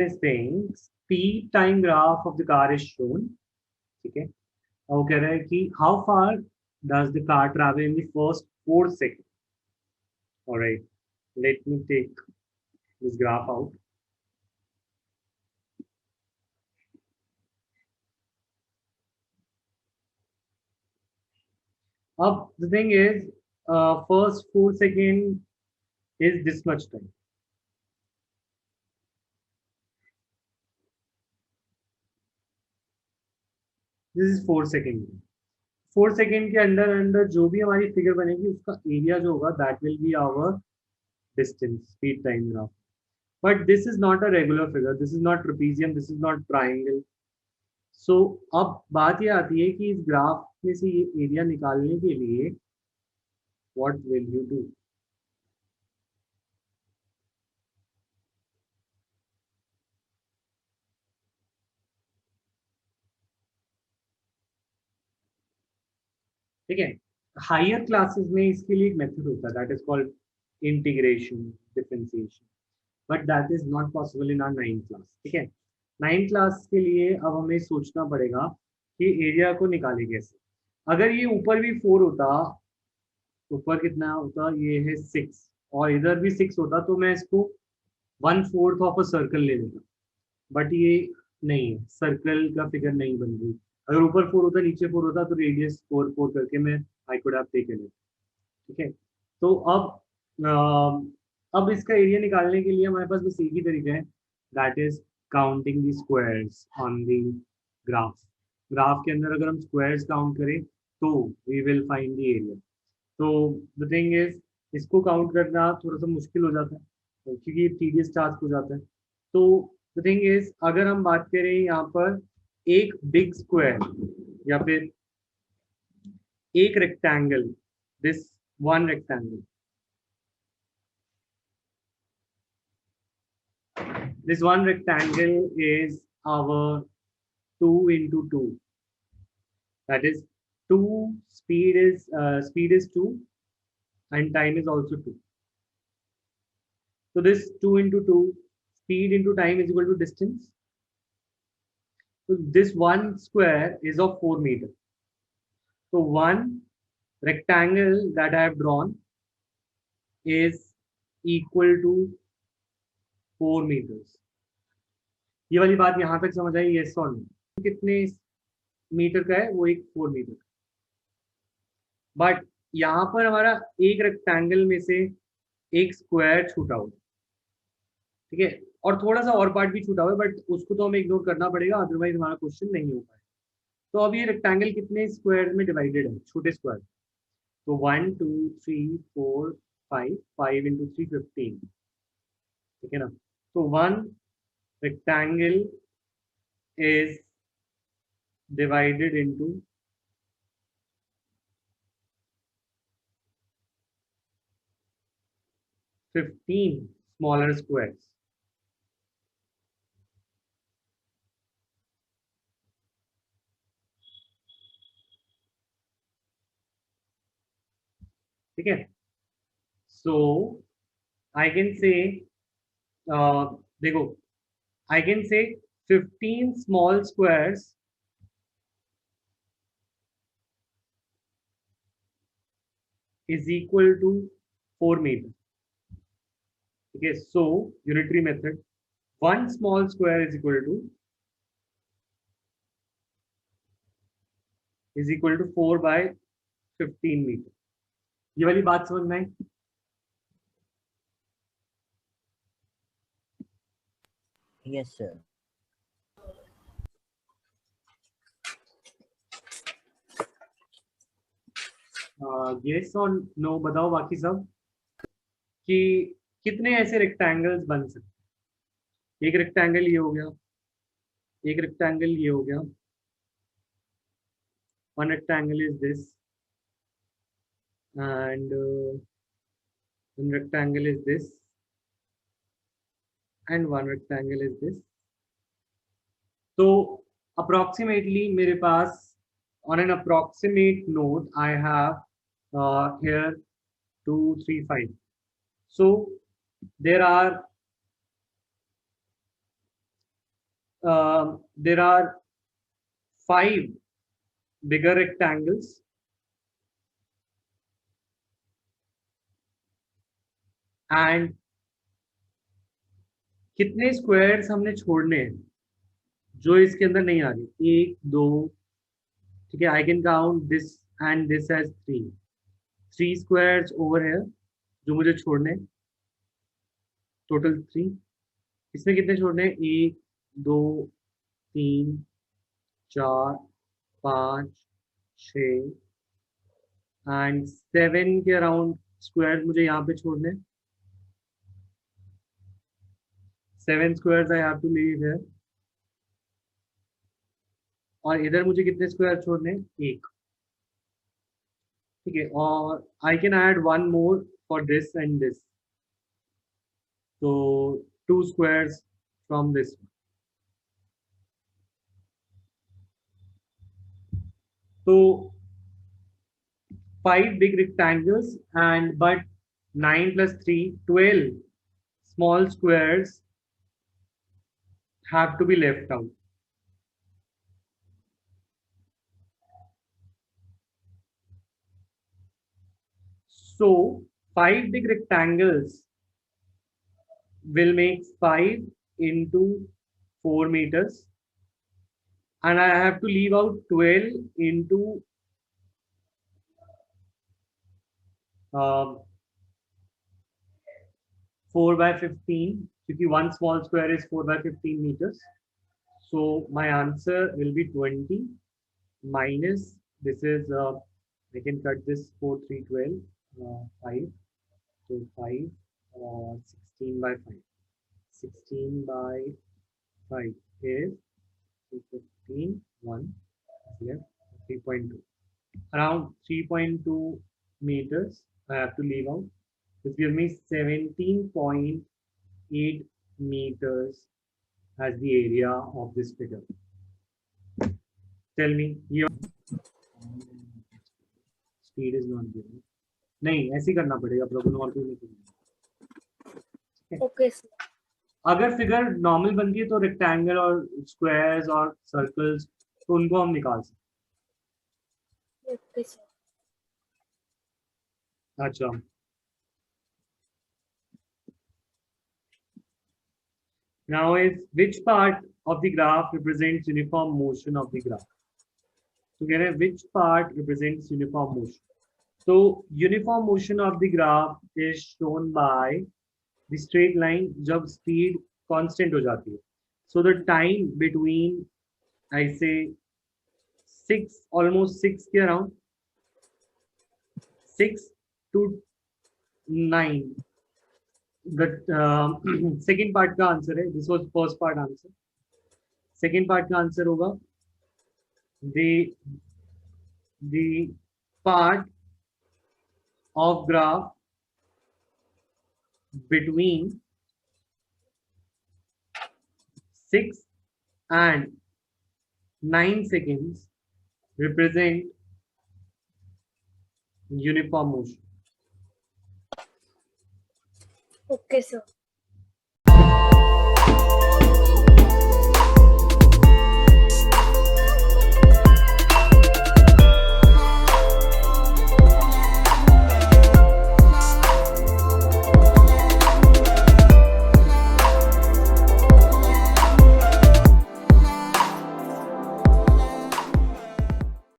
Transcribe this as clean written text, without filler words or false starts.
is saying speed time graph of the car is shown. Okay. वो कह रहा है कि how far does the car travel in the first 4 seconds? All right. Let me take this graph out. Up the thing is, first 4 seconds is this much time. This is 4 seconds. 4 second के अंदर जो भी हमारी figure बनेगी उसका area जो होगा that will be our distance speed time graph. But this is not a regular figure, this is not trapezium, this is not triangle. So अब बात ये आती है कि इस ग्राफ में से ये एरिया निकालने के लिए व्हाट विल यू डू. ठीक है. हायर क्लासेस में इसके लिए एक मेथड होता है that is called integration differentiation, but that is not possible in our 9th class. ठीक है. 9th क्लास के लिए अब हमें सोचना पड़ेगा कि एरिया को निकाले कैसे. अगर ये ऊपर भी 4 होता, ऊपर कितना होता, ये है 6 और इधर भी 6 होता तो मैं इसको 1/4 ऑफ अ सर्कल ले लेता. बट ये नहीं है, सर्कल का फिगर नहीं बन रही. अगर ऊपर 4 होता नीचे 4 होता तो रेडियस 4 करके मैं I could have taken it. ठीक है. तो अब इसका एरिया निकालने के लिए हमारे पास बस एक ही तरीका है that is counting the squares on the graph. Graph के अंदर अगर हम स्क्वायर्स काउंट करें तो we will find the area. तो द थिंग इज इसको काउंट करना थोड़ा सा मुश्किल हो जाता है क्योंकि टीडियस टास्क हो जाता है. तो द थिंग इज अगर हम बात करें यहाँ पर एक बिग स्क्वायर या फिर एक rectangle, this one rectangle, this one rectangle is our 2 into 2, that is 2 speed is 2 and time is also 2. So this 2 into 2 speed into time is equal to distance. So this one square is of 4 meters. So one rectangle that I have drawn is equal to 4 meters. ये वाली बात यहाँ तक समझ आई? Yes और no? कितने metre का है? वो एक 4 मीटर. बट यहाँ पर हमारा एक रेक्टेंगल में से एक स्क्वायर छूटा हुआ. ठीक है. और थोड़ा सा और पार्ट भी छूटा हुआ है बट उसको तो हमें इग्नोर करना पड़ेगा अदरवाइज हमारा क्वेश्चन नहीं हो पाएगा. तो अब ये रेक्टेंगल कितने स्क्वायर में डिवाइडेड है? छोटे स्क्वायर. तो 1 2 3 4 5 5 into 3 15. ठीक है ना. तो one rectangle is divided into 15 smaller squares. ठीक है. सो आई कैन से देखो I can say 15 small squares is equal to 4 meters. Okay, so unitary method, one small square is equal to 4 by 15 meters. ये वाली बात समझ में आई? Yes, sir. yes और no बताओ बाकी सब कि कितने ऐसे रेक्टेंगल्स बन सकते हैं. एक रेक्टेंगल ये हो गया, एक रेक्टेंगल ये हो गया, one rectangle is this and one rectangle is this and one rectangle is this. तो approximately मेरे पास on an approximate note I have here 2 3 5. So there are there are 5 bigger rectangles and कितने squares हमने छोड़ने हैं जो इसके अंदर नहीं आ रही? 1 2, ठीक है, I can count this and this as 3 squares over here जो मुझे छोड़ने हैं, टोटल 3। इसमें कितने छोड़ने हैं? 1 2 3 4 5 6 एंड 7 के अराउंड स्क्वायर मुझे यहाँ पे छोड़ने हैं। 7 squares I have to leave here. और इधर मुझे कितने स्क्वायर छोड़ने हैं? 1, ठीक है। और I can add 1 more for this and this, तो 2 स्क्वायर्स फ्रॉम दिस। तो 5 big rectangles and but 9 plus 3, 12 small squares have to be left out. So 5 big rectangles will make 5 into 4 meters, and I have to leave out 12 into 4 by 15, because one small square is 4 by 15 meters. So my answer will be 20 minus, this is, I can cut this 4, 3, 12, 5, so 5, 16 by 5. 16 by 5 is 15, 1, here, 3.2. Around 3.2 meters I have to leave out. This gives me 17.8 meters as the area of this figure. Tell me, your speed is not given. नहीं, ऐसे ही करना पड़ेगा, problem और कोई नहीं करना। Okay sir. अगर figure normal बनती है तो रेक्टेंगल और स्क्वायर्स और सर्कल्स तो उनको हम निकाल सकते। Okay sir. अच्छा, now is which part of the graph represents uniform motion of the graph? So कह रहे हैं which part represents uniform motion? So uniform motion of the graph is shown by the straight line जब speed constant हो जाती है. So the time between, I say 6, almost 6 के around, 6 to 9. The second part का answer है, this was first part answer. Second part का answer होगा the part of graph between 6 and 9 seconds represent uniform motion. Okay sir.